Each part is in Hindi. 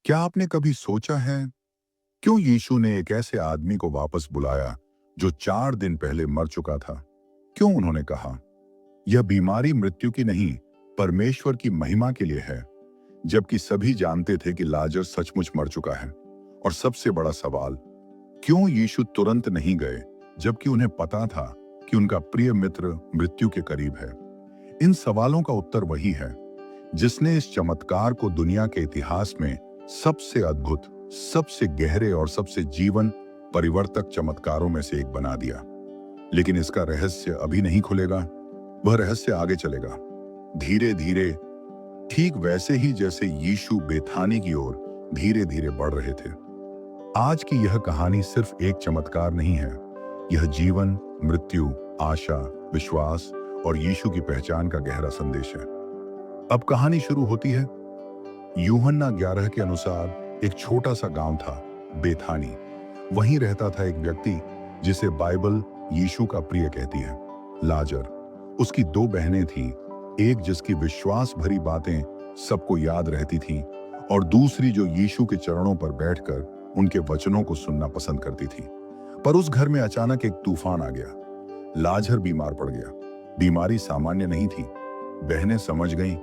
क्या आपने कभी सोचा है क्यों यीशु ने एक ऐसे आदमी को वापस बुलाया जो 4 दिन पहले मर चुका था? क्यों उन्होंने कहा यह बीमारी मृत्यु की नहीं, परमेश्वर की महिमा के लिए है, जबकि सभी जानते थे कि लाजर सचमुच मर चुका है? और सबसे बड़ा सवाल, क्यों यीशु तुरंत नहीं गए जबकि उन्हें पता था कि उनका प्रिय मित्र मृत्यु के करीब है? इन सवालों का उत्तर वही है जिसने इस चमत्कार को दुनिया के इतिहास में सबसे अद्भुत, सबसे गहरे और सबसे जीवन परिवर्तक चमत्कारों में से एक बना दिया। लेकिन इसका रहस्य अभी नहीं खुलेगा, वह रहस्य आगे चलेगा, धीरे धीरे, ठीक वैसे ही जैसे यीशु बेथानी की ओर धीरे धीरे बढ़ रहे थे। आज की यह कहानी सिर्फ एक चमत्कार नहीं है, यह जीवन, मृत्यु, आशा, विश्वास और यीशु की पहचान का गहरा संदेश है। अब कहानी शुरू होती है। यूहन्ना 11 के अनुसार एक छोटा सा गांव था, बेथानी। वहीं रहता था एक व्यक्ति जिसे बाइबल यीशु का प्रिय कहती है, लाजर। उसकी 2 बहनें थीं, एक जिसकी विश्वास भरी बातें सबको याद रहती थीं और दूसरी जो यीशु के चरणों पर बैठकर उनके वचनों को सुनना पसंद करती थी। पर उस घर में अचानक एक तूफान आ गया। लाजर बीमार पड़ गया। बीमारी सामान्य नहीं थी। बहनें समझ गईं,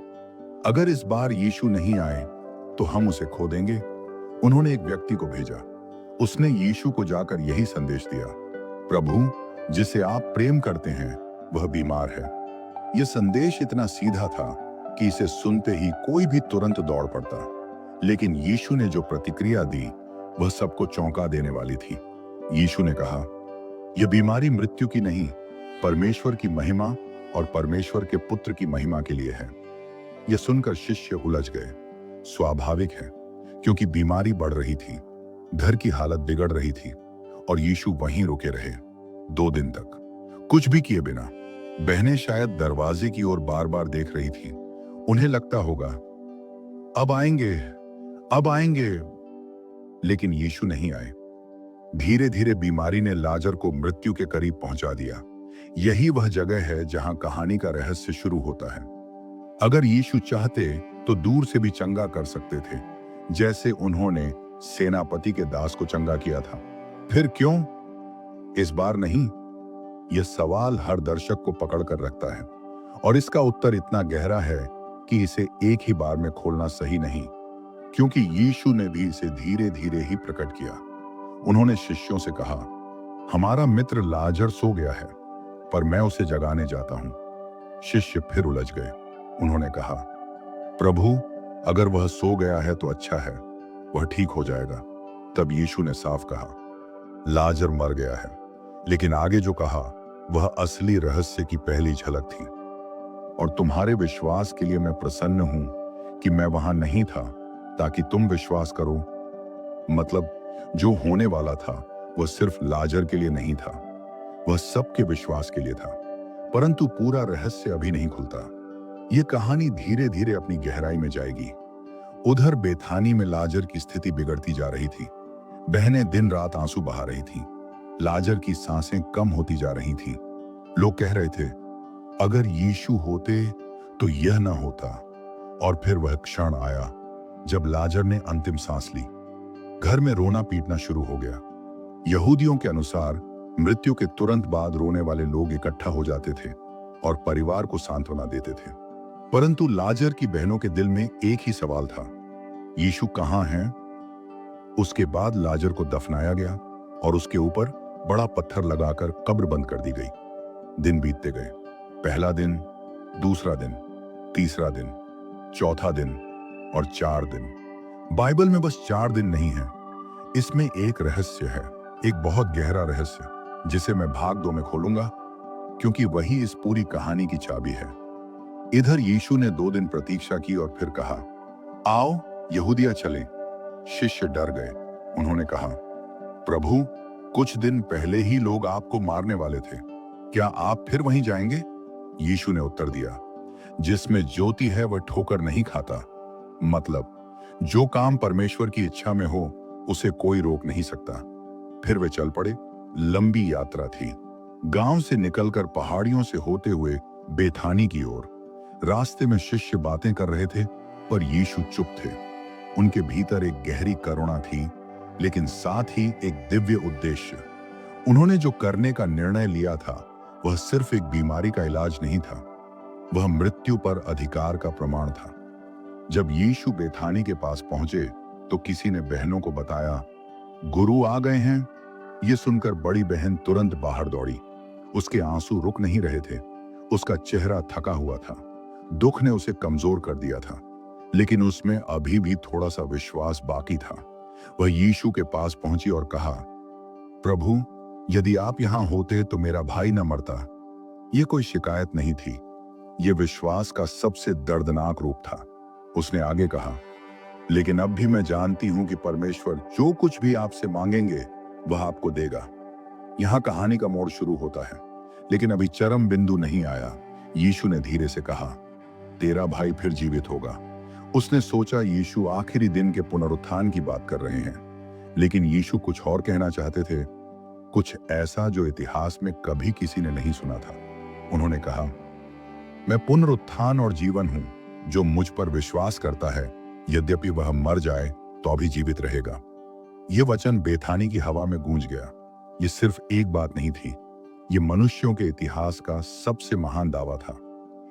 अगर इस बार यीशु नहीं आए तो हम उसे खो देंगे। उन्होंने एक व्यक्ति को भेजा। उसने यीशु को जाकर यही संदेश दिया, प्रभु, जिसे आप प्रेम करते हैं वह बीमार है। यह संदेश इतना सीधा था कि इसे सुनते ही कोई भी तुरंत दौड़ पड़ता। लेकिन यीशु ने जो प्रतिक्रिया दी वह सबको चौंका देने वाली थी। यीशु ने कहा, यह बीमारी मृत्यु की नहीं, परमेश्वर की महिमा और परमेश्वर के पुत्र की महिमा के लिए है। यह सुनकर शिष्य उलझ गए। स्वाभाविक है, क्योंकि बीमारी बढ़ रही थी, घर की हालत बिगड़ रही थी और यीशु वहीं रुके रहे 2 दिन तक, कुछ भी किए बिना। बहनें शायद दरवाजे की ओर बार बार देख रही थी। उन्हें लगता होगा अब आएंगे, अब आएंगे, लेकिन यीशु नहीं आए। धीरे धीरे बीमारी ने लाजर को मृत्यु के करीब पहुंचा दिया। यही वह जगह है जहां कहानी का रहस्य शुरू होता है। अगर यीशु चाहते तो दूर से भी चंगा कर सकते थे, जैसे उन्होंने सेनापति के दास को चंगा किया था। फिर क्यों इस बार नहीं? यह सवाल हर दर्शक को पकड़ कर रखता है और इसका उत्तर इतना गहरा है कि इसे एक ही बार में खोलना सही नहीं, क्योंकि यीशु ने भी इसे धीरे धीरे ही प्रकट किया। उन्होंने शिष्यों से कहा, हमारा मित्र लाजर सो गया है, पर मैं उसे जगाने जाता हूं। शिष्य फिर उलझ गए। उन्होंने कहा, प्रभु, अगर वह सो गया है तो अच्छा है, वह ठीक हो जाएगा। तब यीशु ने साफ कहा, लाजर मर गया है। लेकिन आगे जो कहा वह असली रहस्य की पहली झलक थी। और तुम्हारे विश्वास के लिए मैं प्रसन्न हूं कि मैं वहां नहीं था, ताकि तुम विश्वास करो। मतलब, जो होने वाला था वह सिर्फ लाजर के लिए नहीं था, वह सबके विश्वास के लिए था। परंतु पूरा रहस्य अभी नहीं खुलता। यह कहानी धीरे धीरे अपनी गहराई में जाएगी। उधर बेथानी में लाजर की स्थिति बिगड़ती जा रही थी। बहनें दिन रात आंसू बहा रही थीं। लाजर की सांसें कम होती जा रही थीं। लोग कह रहे थे, अगर यीशु होते तो यह ना होता। और फिर वह क्षण आया जब लाजर ने अंतिम सांस ली। घर में रोना पीटना शुरू हो गया। यहूदियों के अनुसार मृत्यु के तुरंत बाद रोने वाले लोग इकट्ठा हो जाते थे और परिवार को सांत्वना देते थे। परंतु लाजर की बहनों के दिल में एक ही सवाल था, यीशु कहां हैं? उसके बाद लाजर को दफनाया गया और उसके ऊपर बड़ा पत्थर लगाकर कब्र बंद कर दी गई। दिन बीतते गए। पहला दिन, दूसरा दिन, तीसरा दिन, चौथा दिन और 4 दिन। बाइबल में बस 4 दिन नहीं है, इसमें एक रहस्य है, एक बहुत गहरा रहस्य, जिसे मैं भाग 2 में खोलूंगा, क्योंकि वही इस पूरी कहानी की चाबी है। इधर यीशु ने 2 दिन प्रतीक्षा की और फिर कहा, आओ यहूदिया चलें। शिष्य डर गए। उन्होंने कहा, प्रभु, कुछ दिन पहले ही लोग आपको मारने वाले थे, क्या आप फिर वहीं जाएंगे? यीशु ने उत्तर दिया, जिसमें ज्योति है वह ठोकर नहीं खाता। मतलब, जो काम परमेश्वर की इच्छा में हो उसे कोई रोक नहीं सकता। फिर वे चल पड़े। लंबी यात्रा थी। गांव से निकलकर पहाड़ियों से होते हुए बेथानी की ओर। रास्ते में शिष्य बातें कर रहे थे, पर यीशु चुप थे। उनके भीतर एक गहरी करुणा थी, लेकिन साथ ही एक दिव्य उद्देश्य। उन्होंने जो करने का निर्णय लिया था वह सिर्फ एक बीमारी का इलाज नहीं था, वह मृत्यु पर अधिकार का प्रमाण था। जब यीशु बेथानी के पास पहुंचे तो किसी ने बहनों को बताया, गुरु आ गए हैं। ये सुनकर बड़ी बहन तुरंत बाहर दौड़ी। उसके आंसू रुक नहीं रहे थे, उसका चेहरा थका हुआ था। दुख ने उसे कमजोर कर दिया था, लेकिन उसमें अभी भी थोड़ा सा विश्वास बाकी था। वह यीशु के पास पहुंची और कहा, प्रभु, यदि आप यहां होते तो मेरा भाई न मरता। यह कोई शिकायत नहीं थी, यह विश्वास का सबसे दर्दनाक रूप था। उसने आगे कहा, लेकिन अब भी मैं जानती हूं कि परमेश्वर जो कुछ भी आपसे मांगेंगे वह आपको देगा। यहां कहानी का मोड़ शुरू होता है, लेकिन अभी चरम बिंदु नहीं आया। यीशु ने धीरे से कहा, तेरा भाई फिर जीवित होगा। उसने सोचा यीशु आखिरी दिन के पुनरुत्थान की बात कर रहे हैं, लेकिन यीशु कुछ और कहना चाहते थे, कुछ ऐसा जो इतिहास में कभी किसी ने नहीं सुना था। उन्होंने कहा, मैं पुनरुत्थान और जीवन हूं। जो मुझ पर विश्वास करता है, यद्यपि वह मर जाए तो भी जीवित रहेगा। यह वचन बेथानी की हवा में गूंज गया। यह सिर्फ एक बात नहीं थी, यह मनुष्यों के इतिहास का सबसे महान दावा था।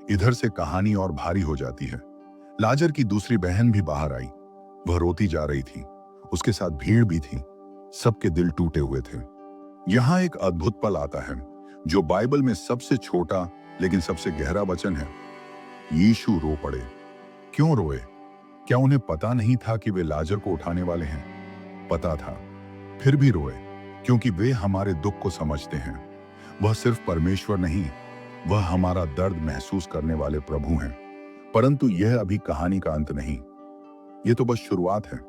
इधर से कहानी और भारी हो जाती है। लाजर की दूसरी बहन भी बाहर आई। वह रोती जा रही थी, उसके साथ भीड़ भी थी। सबके दिल टूटे हुए थे। यहां एक अद्भुत पल आता है, जो बाइबल में सबसे छोटा लेकिन सबसे गहरा वचन है। यीशु रो पड़े। क्यों रोए? क्या उन्हें पता नहीं था कि वे लाजर को उठाने वाले हैं? पता था, फिर भी रोए, क्योंकि वे हमारे दुख को समझते हैं। वह सिर्फ परमेश्वर नहीं, वह हमारा दर्द महसूस करने वाले प्रभु हैं। परंतु यह अभी कहानी का अंत नहीं, यह तो बस शुरुआत है।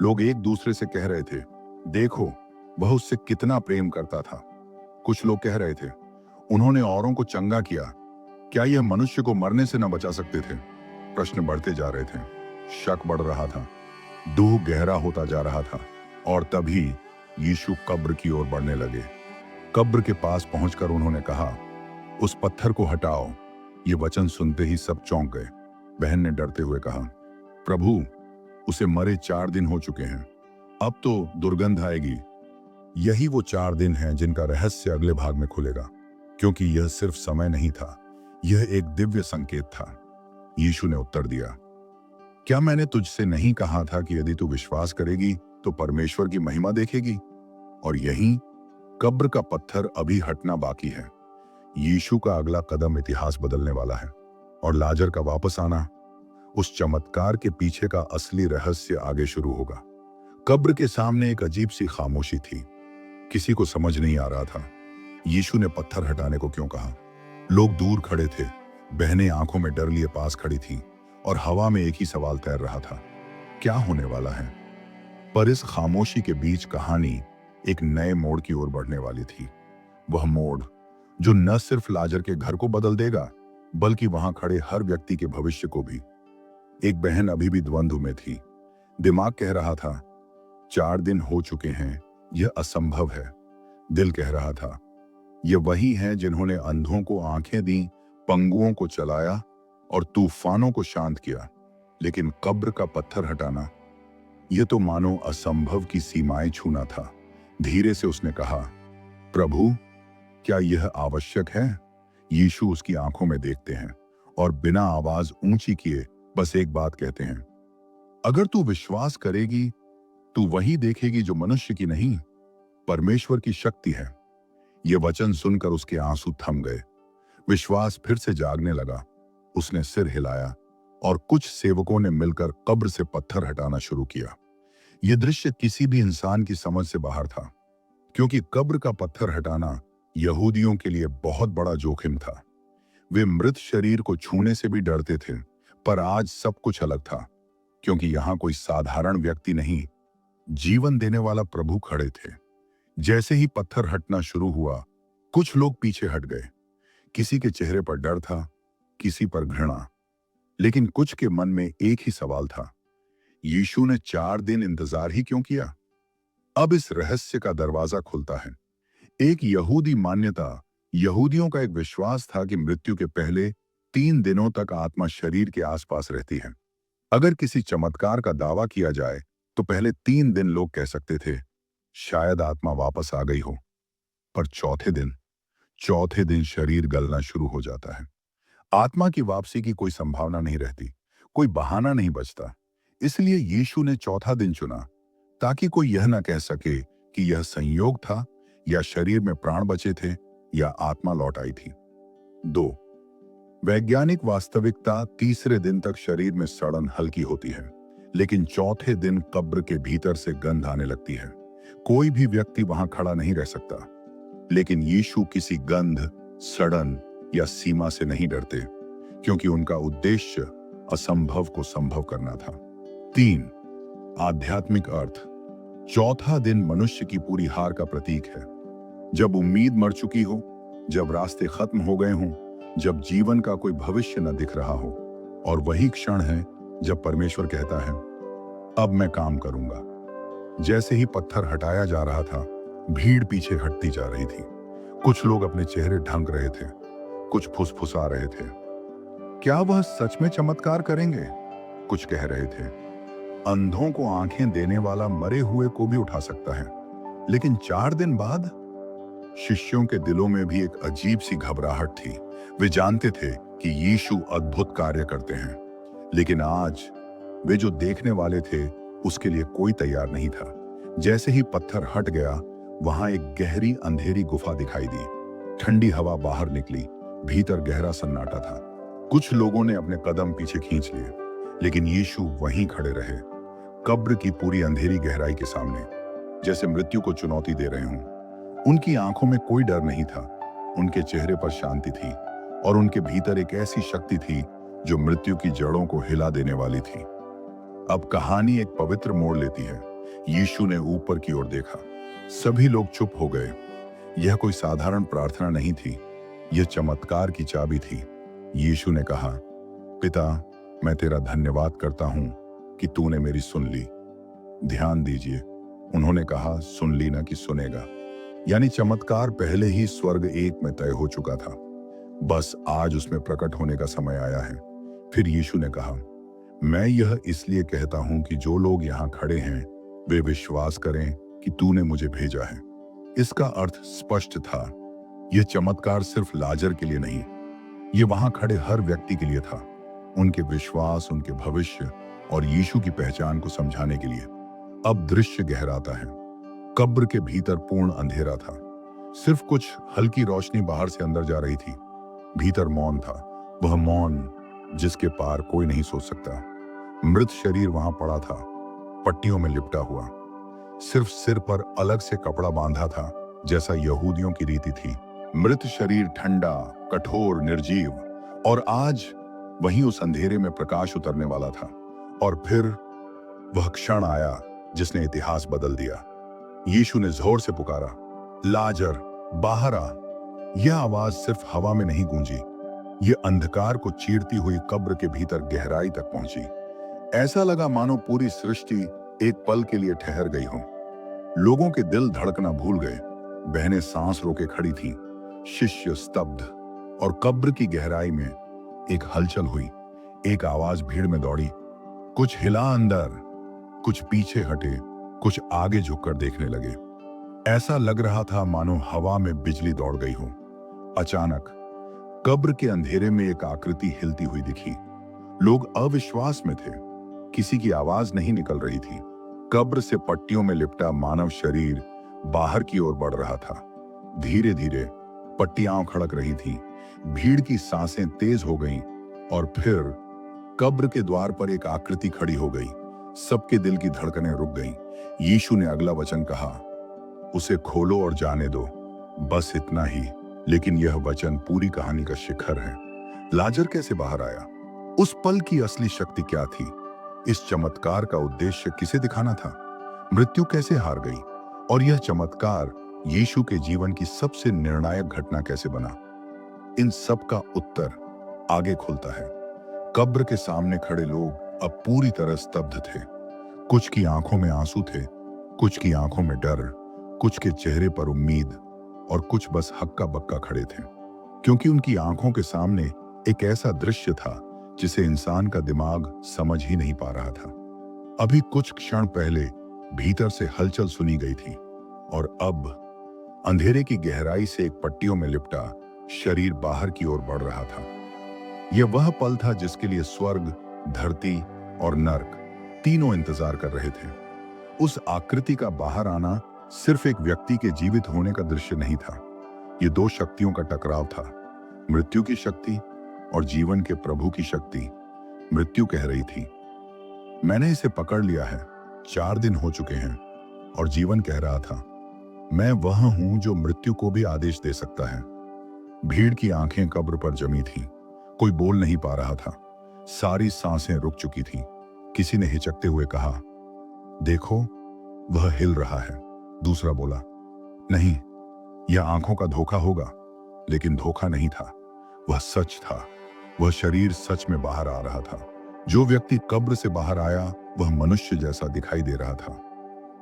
लोग एक दूसरे से कह रहे थे, देखो वह उससे कितना प्रेम करता था। कुछ लोग कह रहे थे, उन्होंने औरों को चंगा किया, क्या यह मनुष्य को मरने से न बचा सकते थे? प्रश्न बढ़ते जा रहे थे, शक बढ़ रहा था, दुख गहरा होता जा रहा था। और तभी यीशु कब्र की ओर बढ़ने लगे। कब्र के पास पहुंचकर उन्होंने कहा, उस पत्थर को हटाओ। ये वचन सुनते ही सब चौंक गए। बहन ने डरते हुए कहा, प्रभु, उसे मरे 4 दिन हो चुके हैं, अब तो दुर्गंध आएगी। यही वो 4 दिन हैं जिनका रहस्य अगले भाग में खुलेगा, क्योंकि यह सिर्फ समय नहीं था, यह एक दिव्य संकेत था। यीशु ने उत्तर दिया, क्या मैंने तुझसे नहीं कहा था कि यदि तू विश्वास करेगी तो परमेश्वर की महिमा देखेगी? और यहीं कब्र का पत्थर अभी हटना बाकी है। यीशु का अगला कदम इतिहास बदलने वाला है, और लाजर का वापस आना, उस चमत्कार के पीछे का असली रहस्य आगे शुरू होगा। कब्र के सामने एक अजीब सी खामोशी थी। किसी को समझ नहीं आ रहा था यीशु ने पत्थर हटाने को क्यों कहा। लोग दूर खड़े थे, बहनें आंखों में डर लिए पास खड़ी थीं, और हवा में एक ही सवाल तैर रहा था, क्या होने वाला है? पर इस खामोशी के बीच कहानी एक नए मोड़ की ओर बढ़ने वाली थी। वह मोड़ जो न सिर्फ लाजर के घर को बदल देगा, बल्कि वहां खड़े हर व्यक्ति के भविष्य को भी। एक बहन अभी भी द्वंद्व में थी। दिमाग कह रहा था, 4 दिन हो चुके हैं, यह असंभव है। दिल कह रहा था, यह वही हैं जिन्होंने अंधों को आंखें दी, पंगुओं को चलाया और तूफानों को शांत किया। लेकिन कब्र का पत्थर हटाना, यह तो मानो असंभव की सीमाएं छूना था। धीरे से उसने कहा, प्रभु, क्या यह आवश्यक है? यीशु उसकी आंखों में देखते हैं और बिना आवाज ऊंची किए बस एक बात कहते हैं, अगर तू विश्वास करेगी तू वही देखेगी जो मनुष्य की नहीं, परमेश्वर की शक्ति है। यह वचन सुनकर उसके आंसू थम गए। विश्वास फिर से जागने लगा। उसने सिर हिलाया और कुछ सेवकों ने मिलकर कब्र से पत्थर हटाना शुरू किया। यह दृश्य किसी भी इंसान की समझ से बाहर था, क्योंकि कब्र का पत्थर हटाना यहूदियों के लिए बहुत बड़ा जोखिम था। वे मृत शरीर को छूने से भी डरते थे। पर आज सब कुछ अलग था, क्योंकि यहां कोई साधारण व्यक्ति नहीं, जीवन देने वाला प्रभु खड़े थे। जैसे ही पत्थर हटना शुरू हुआ, कुछ लोग पीछे हट गए। किसी के चेहरे पर डर था, किसी पर घृणा, लेकिन कुछ के मन में एक ही सवाल था, यीशु ने 4 दिन इंतजार ही क्यों किया? अब इस रहस्य का दरवाजा खुलता है। एक यहूदी मान्यता, यहूदियों का एक विश्वास था कि मृत्यु के पहले 3 दिनों तक आत्मा शरीर के आसपास रहती है। अगर किसी चमत्कार का दावा किया जाए तो पहले 3 दिन लोग कह सकते थे शायद आत्मा वापस आ गई हो, पर चौथे दिन शरीर गलना शुरू हो जाता है। आत्मा की वापसी की कोई संभावना नहीं रहती, कोई बहाना नहीं बचता। इसलिए यीशु ने चौथा दिन चुना ताकि कोई यह ना कह सके कि यह संयोग था या शरीर में प्राण बचे थे या आत्मा लौट आई थी। 2, वैज्ञानिक वास्तविकता तीसरे दिन तक शरीर में सड़न हल्की होती है, लेकिन चौथे दिन कब्र के भीतर से गंध आने लगती है। कोई भी व्यक्ति वहां खड़ा नहीं रह सकता, लेकिन यीशु किसी गंध, सड़न या सीमा से नहीं डरते, क्योंकि उनका उद्देश्य असंभव को संभव करना था। 3, आध्यात्मिक अर्थ। चौथा दिन मनुष्य की पूरी हार का प्रतीक है। जब उम्मीद मर चुकी हो, जब रास्ते खत्म हो गए हों, जब जीवन का कोई भविष्य न दिख रहा हो, और वही क्षण है जब परमेश्वर कहता है अब मैं काम करूंगा। जैसे ही पत्थर हटाया जा रहा था, भीड़ पीछे हटती जा रही थी। कुछ लोग अपने चेहरे ढंक रहे थे, कुछ फुसफुसा रहे थे। क्या वह सच में चमत्कार करेंगे? कुछ कह रहे थे अंधों को आंखें देने वाला मरे हुए को भी उठा सकता है। लेकिन 4 दिन बाद शिष्यों के दिलों में भी एक अजीब सी घबराहट थी। वे जानते थे कि यीशु अद्भुत कार्य करते हैं, लेकिन आज वे जो देखने वाले थे उसके लिए कोई तैयार नहीं था। जैसे ही पत्थर हट गया, वहां एक गहरी अंधेरी गुफा दिखाई दी। ठंडी हवा बाहर निकली, भीतर गहरा सन्नाटा था। कुछ लोगों ने अपने कदम पीछे खींच लिए, लेकिन यीशु वहीं खड़े रहे, कब्र की पूरी अंधेरी गहराई के सामने, जैसे मृत्यु को चुनौती दे रहे हों। उनकी आंखों में कोई डर नहीं था, उनके चेहरे पर शांति थी, और उनके भीतर एक ऐसी शक्ति थी जो मृत्यु की जड़ों को हिला देने वाली थी। अब कहानी एक पवित्र मोड़ लेती है। यीशु ने ऊपर की ओर देखा। सभी लोग चुप हो गए। यह कोई साधारण प्रार्थना नहीं थी, यह चमत्कार की चाबी थी। यीशु ने कहा, पिता, मैं तेरा धन्यवाद करता हूं कि तूने मेरी सुन ली। ध्यान दीजिए, उन्होंने कहा सुन ली ना कि सुनेगा। यानी चमत्कार पहले ही स्वर्ग एक में तय हो चुका था, बस आज उसमें प्रकट होने का समय आया है। फिर यीशु ने कहा, मैं यह इसलिए कहता हूं कि जो लोग यहां खड़े हैं वे विश्वास करें कि तूने मुझे भेजा है। इसका अर्थ स्पष्ट था। यह चमत्कार सिर्फ लाजर के लिए नहीं, यह वहां खड़े हर व्यक्ति के लिए था, उनके विश्वास, उनके भविष्य और यीशु की पहचान को समझाने के लिए। अब दृश्य गहराता है। कब्र के भीतर पूर्ण अंधेरा था, सिर्फ कुछ हल्की रोशनी बाहर से अंदर जा रही थी। भीतर मौन था, वह मौन जिसके पार कोई नहीं सोच सकता। मृत शरीर वहां पड़ा था, पट्टियों में लिपटा हुआ, सिर्फ सिर पर अलग से कपड़ा बांधा था, जैसा यहूदियों की रीति थी। मृत शरीर ठंडा, कठोर, निर्जीव, और आज वहीं उस अंधेरे में प्रकाश उतरने वाला था। और फिर वह क्षण आया जिसने इतिहास बदल दिया। यीशु ने जोर से पुकारा, लाजर, बाहर आ। यह आवाज सिर्फ हवा में नहीं गूंजी, यह अंधकार को चीरती हुई कब्र के भीतर गहराई तक पहुंची। ऐसा लगा मानो पूरी सृष्टि एक पल के लिए ठहर गई हो। लोगों के दिल धड़कना भूल गए, बहनें सांस रोके खड़ी थीं, शिष्य स्तब्ध, और कब्र की गहराई में एक हलचल हुई। एक आवाज भीड़ में दौड़ी, कुछ हिला अंदर, कुछ पीछे हटे, कुछ आगे झुककर देखने लगे। ऐसा लग रहा था मानो हवा में बिजली दौड़ गई हो। अचानक कब्र के अंधेरे में एक आकृति हिलती हुई दिखी। लोग अविश्वास में थे, किसी की आवाज नहीं निकल रही थी। कब्र से पट्टियों में लिपटा मानव शरीर बाहर की ओर बढ़ रहा था। धीरे धीरे पट्टियां खड़क रही थीं, भीड़ की सांसें तेज हो गईं, और फिर कब्र के द्वार पर एक आकृति खड़ी हो गई। सबके दिल की धड़कनें रुक गईं। यीशु ने अगला वचन कहा, उसे खोलो और जाने दो। बस इतना ही, लेकिन यह वचन पूरी कहानी का शिखर है। लाजर कैसे बाहर आया? उस पल की असली शक्ति क्या थी? इस चमत्कार का उद्देश्य किसे दिखाना था? मृत्यु कैसे हार गई? और यह चमत्कार यीशु के जीवन की सबसे निर्णायक घटना कैसे बना? इन सब का उत्तर आगे खुलता है। कब्र के सामने खड़े लोग अब पूरी तरह स्तब्ध थे। कुछ की आंखों में आंसू थे, कुछ की आंखों में डर, कुछ के चेहरे पर उम्मीद, और कुछ बस हक्का बक्का खड़े थे, क्योंकि उनकी आंखों के सामने एक ऐसा दृश्य था जिसे इंसान का दिमाग समझ ही नहीं पा रहा था। अभी कुछ क्षण पहले भीतर से हलचल सुनी गई थी और अब अंधेरे की गहराई से एक पट्टियों में लिपटा शरीर बाहर की ओर बढ़ रहा था। यह वह पल था जिसके लिए स्वर्ग, धरती और नर्क तीनों इंतजार कर रहे थे। उस आकृति का बाहर आना सिर्फ एक व्यक्ति के जीवित होने का दृश्य नहीं था। ये दो शक्तियों का टकराव था, मृत्यु की शक्ति और जीवन के प्रभु की शक्ति। मृत्यु कह रही थी, मैंने इसे पकड़ लिया है, 4 दिन हो चुके हैं। और जीवन कह रहा था, मैं वह हूं जो मृत्यु को भी आदेश दे सकता है। भीड़ की आंखें कब्र पर जमी थीं। कोई बोल नहीं पा रहा था। सारी सांसें रुक चुकी थीं। किसी ने हिचकते हुए कहा, देखो, वह हिल रहा है। दूसरा बोला, नहीं, यह आंखों का धोखा होगा। लेकिन धोखा नहीं था, वह सच था। वह शरीर सच में बाहर आ रहा था। जो व्यक्ति कब्र से बाहर आया वह मनुष्य जैसा दिखाई दे रहा था,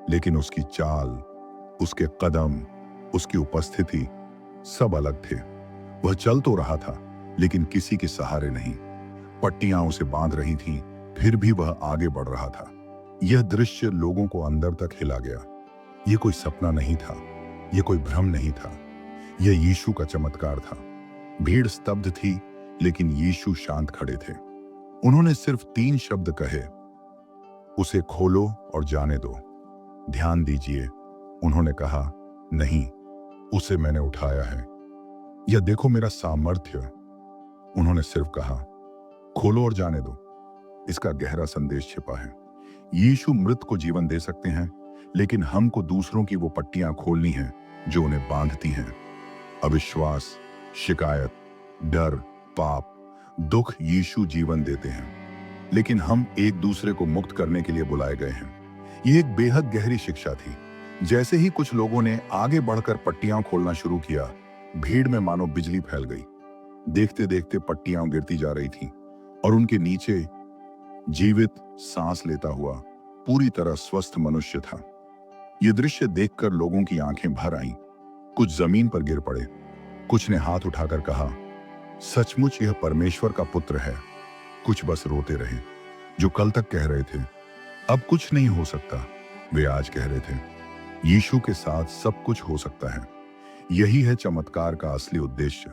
लेकिन उसकी चाल, उसके कदम, उसकी उपस्थिति सब अलग थे। वह चल तो रहा था, लेकिन किसी के सहारे नहीं। पट्टियां उसे बांध रही थीं, फिर भी वह आगे बढ़ रहा था। यह दृश्य लोगों को अंदर तक हिला गया। यह कोई सपना नहीं था, यह कोई भ्रम नहीं था, यह यीशु का चमत्कार था। भीड़ स्तब्ध थी, लेकिन यीशु शांत खड़े थे। उन्होंने सिर्फ 3 शब्द कहे, उसे खोलो और जाने दो। ध्यान दीजिए, उन्होंने कहा, नहीं, उसे मैंने उठाया है। यह देखो मेरा सामर्थ्य। उन्होंने सिर्फ कहा, खोलो और जाने दो। इसका गहरा संदेश छिपा है। यीशु मृत को जीवन दे सकते हैं, लेकिन हमको दूसरों की वो पट्टियां खोलनी हैं जो उन्हें बांधती हैं। अविश्वास, शिकायत, डर, पाप, दुख यीशु जीवन देते हैं, लेकिन हम एक दूसरे को मुक्त करने के लिए बुलाए गए हैं। ये एक बेहद गहरी शिक्षा थी। जैसे ही कुछ लोगों ने आगे बढ़कर पट्टियां खोलना शुरू किया, भीड़ में मानो बिजली फैल गई। देखते देखते पट्टियां गिरती जा रही थीं और उनके नीचे जीवित, सांस लेता हुआ, पूरी तरह स्वस्थ मनुष्य था। यह दृश्य देखकर लोगों की आंखें भर आईं। कुछ जमीन पर गिर पड़े, कुछ ने हाथ उठाकर कहा, सचमुच यह परमेश्वर का पुत्र है। कुछ बस रोते रहे। जो कल तक कह रहे थे, अब कुछ नहीं हो सकता, वे आज कह रहे थे, यीशु के साथ सब कुछ हो सकता है। यही है चमत्कार का असली उद्देश्य।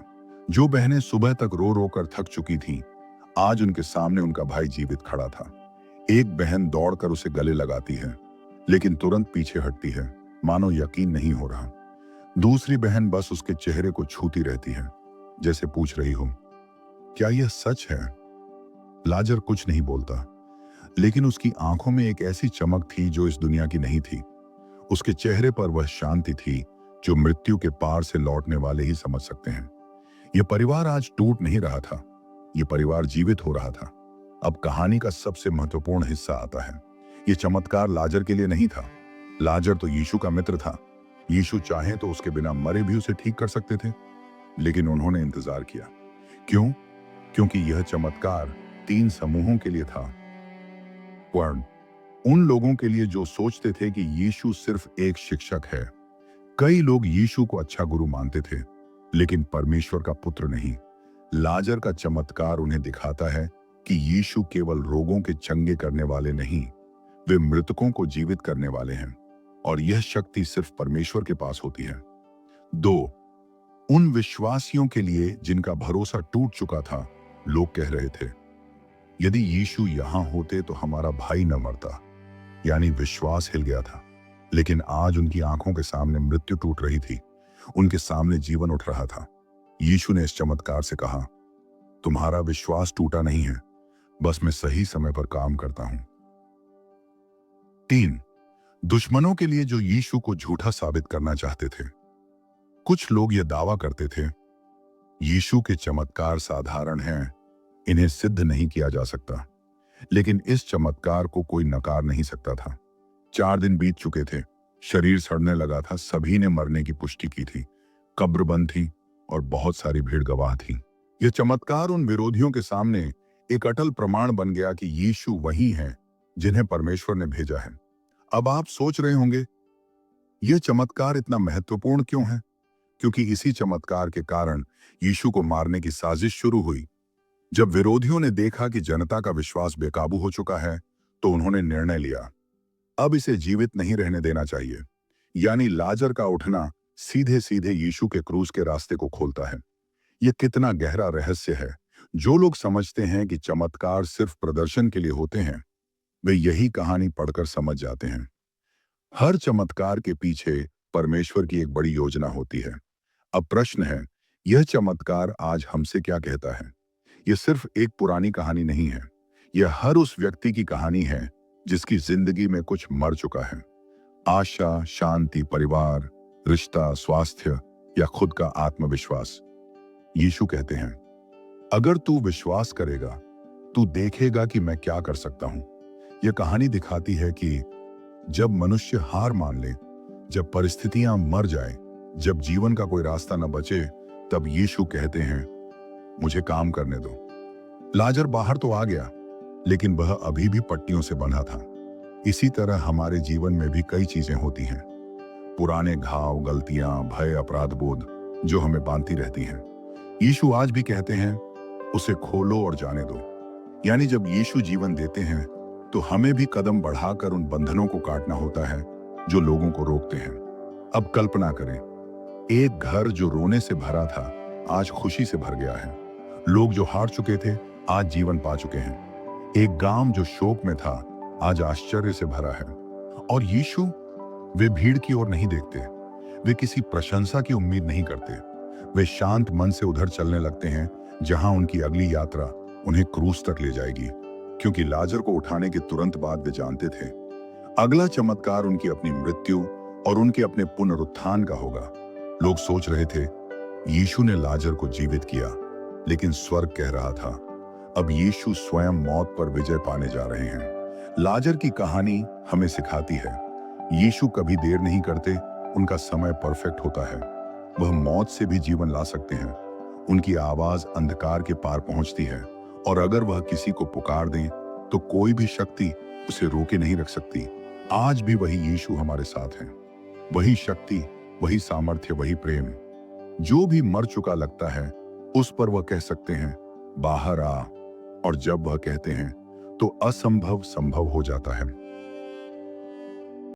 जो बहनें सुबह तक रो रो कर थक चुकी थीं, आज उनके सामने उनका भाई जीवित खड़ा था। एक बहन दौड़कर उसे गले लगाती है, लेकिन तुरंत पीछे हटती है, मानो यकीन नहीं हो रहा। दूसरी बहन बस उसके चेहरे को छूती रहती है, जैसे पूछ रही हो, क्या यह सच है? लाजर कुछ नहीं बोलता, लेकिन उसकी आंखों में एक ऐसी चमक थी जो इस दुनिया की नहीं थी। उसके चेहरे पर वह शांति थी जो मृत्यु के पार से लौटने वाले ही समझ सकते हैं। यह परिवार आज टूट नहीं रहा था, यह परिवार जीवित हो रहा था। अब कहानी का सबसे महत्वपूर्ण हिस्सा आता है। यह चमत्कार लाजर के लिए नहीं था। लाजर तो यीशु का मित्र था। यीशु चाहे तो उसके बिना मरे भी उसे ठीक कर सकते थे, लेकिन उन्होंने इंतजार किया। क्यों? क्योंकि यह चमत्कार 3 समूहों के लिए था। वर्ण, उन लोगों के लिए जो सोचते थे कि यीशु सिर्फ एक शिक्षक है। कई लोग यीशु को अच्छा गुरु मानते थे, लेकिन परमेश्वर का पुत्र नहीं। लाजर का चमत्कार उन्हें दिखाता है कि यीशु केवल रोगों के चंगे करने वाले नहीं, वे मृतकों को जीवित करने वाले हैं, और यह शक्ति सिर्फ परमेश्वर के पास होती है। 2, उन विश्वासियों के लिए जिनका भरोसा टूट चुका था, लोग कह रहे थे, यदि यीशु यहां होते तो हमारा भाई न मरता। यानी विश्वास हिल गया था। लेकिन आज उनकी आंखों के सामने मृत्यु टूट रही थी, उनके सामने जीवन उठ रहा था। यीशु ने इस चमत्कार से कहा, तुम्हारा विश्वास टूटा नहीं है, बस मैं सही समय पर काम करता हूं। 3, दुश्मनों के लिए जो यीशु को झूठा साबित करना चाहते थे। कुछ लोग यह दावा करते थे, यीशु के चमत्कार साधारण हैं, इन्हें सिद्ध नहीं किया जा सकता। लेकिन इस चमत्कार को कोई नकार नहीं सकता था। 4 दिन बीत चुके थे, शरीर सड़ने लगा था, सभी ने मरने की पुष्टि की थी, कब्र बंद थी और बहुत सारी भीड़ गवाह थी। यह चमत्कार उन विरोधियों के सामने एक अटल प्रमाण बन गया कि यीशु वही हैं जिन्हें परमेश्वर ने भेजा है। अब आप सोच रहे होंगे, यह चमत्कार इतना महत्वपूर्ण क्यों है? क्योंकि इसी चमत्कार के कारण यीशु को मारने की साजिश शुरू हुई। जब विरोधियों ने देखा कि जनता का विश्वास बेकाबू हो चुका है, तो उन्होंने निर्णय लिया, अब इसे जीवित नहीं रहने देना चाहिए। यानी लाजर का उठना सीधे सीधे यीशु के क्रूस के रास्ते को खोलता है। यह कितना गहरा रहस्य है। जो लोग समझते हैं कि चमत्कार सिर्फ प्रदर्शन के लिए होते हैं, वे यही कहानी पढ़कर समझ जाते हैं। हर चमत्कार के पीछे परमेश्वर की एक बड़ी योजना होती है। अब प्रश्न है, यह चमत्कार आज हमसे क्या कहता है? यह सिर्फ एक पुरानी कहानी नहीं है। यह हर उस व्यक्ति की कहानी है जिसकी जिंदगी में कुछ मर चुका है। आशा, शांति, परिवार, रिश्ता, स्वास्थ्य या खुद का आत्मविश्वास। यीशु कहते हैं, अगर तू विश्वास करेगा, तू देखेगा कि मैं क्या कर सकता हूं। यह कहानी दिखाती है कि जब मनुष्य हार मान ले, जब परिस्थितियां मर जाए, जब जीवन का कोई रास्ता न बचे, तब यीशु कहते हैं, मुझे काम करने दो। लाजर बाहर तो आ गया, लेकिन वह अभी भी पट्टियों से बंधा था। इसी तरह हमारे जीवन में भी कई चीजें होती हैं, पुराने घाव, गलतियां, भय, अपराध बोध, जो हमें बांधती रहती हैं। यीशु आज भी कहते हैं, उसे खोलो और जाने दो। यानी जब यीशु जीवन देते हैं, तो हमें भी कदम बढ़ाकर उन बंधनों को काटना होता है जो लोगों को रोकते हैं। अब कल्पना करें, एक घर जो रोने से भरा था, आज खुशी से भर गया है। लोग जो हार चुके थे, आज जीवन पा चुके हैं। एक गांव जो शोक में था, आज आश्चर्य से भरा है। और यीशु, वे भीड़ की ओर नहीं देखते, वे किसी प्रशंसा की उम्मीद नहीं करते। वे शांत मन से उधर चलने लगते हैं जहां उनकी अगली यात्रा उन्हें क्रूस तक ले जाएगी, क्योंकि लाजर को उठाने के तुरंत बाद वे जानते थे, अगला चमत्कार उनकी अपनी मृत्यु और उनके अपने पुनरुत्थान का होगा। लोग सोच रहे थे, यीशु ने लाजर को जीवित किया, लेकिन स्वर्ग कह रहा था, अब यीशु स्वयं मौत पर विजय पाने जा रहे हैं। लाजर की कहानी हमें सिखाती है, यीशु कभी देर नहीं करते, उनका समय परफेक्ट होता है। वह मौत से भी जीवन ला सकते हैं। उनकी आवाज अंधकार के पार पहुंचती है, और अगर वह किसी को पुकार दें, तो कोई भी शक्ति उसे रोके नहीं रख सकती। आज भी वही यीशु हमारे साथ हैं। वही शक्ति, वही सामर्थ्य, वही प्रेम। जो भी मर चुका लगता है, उस पर वह कह सकते हैं, बाहर आ। और जब वह कहते हैं, तो असंभव संभव हो जाता है।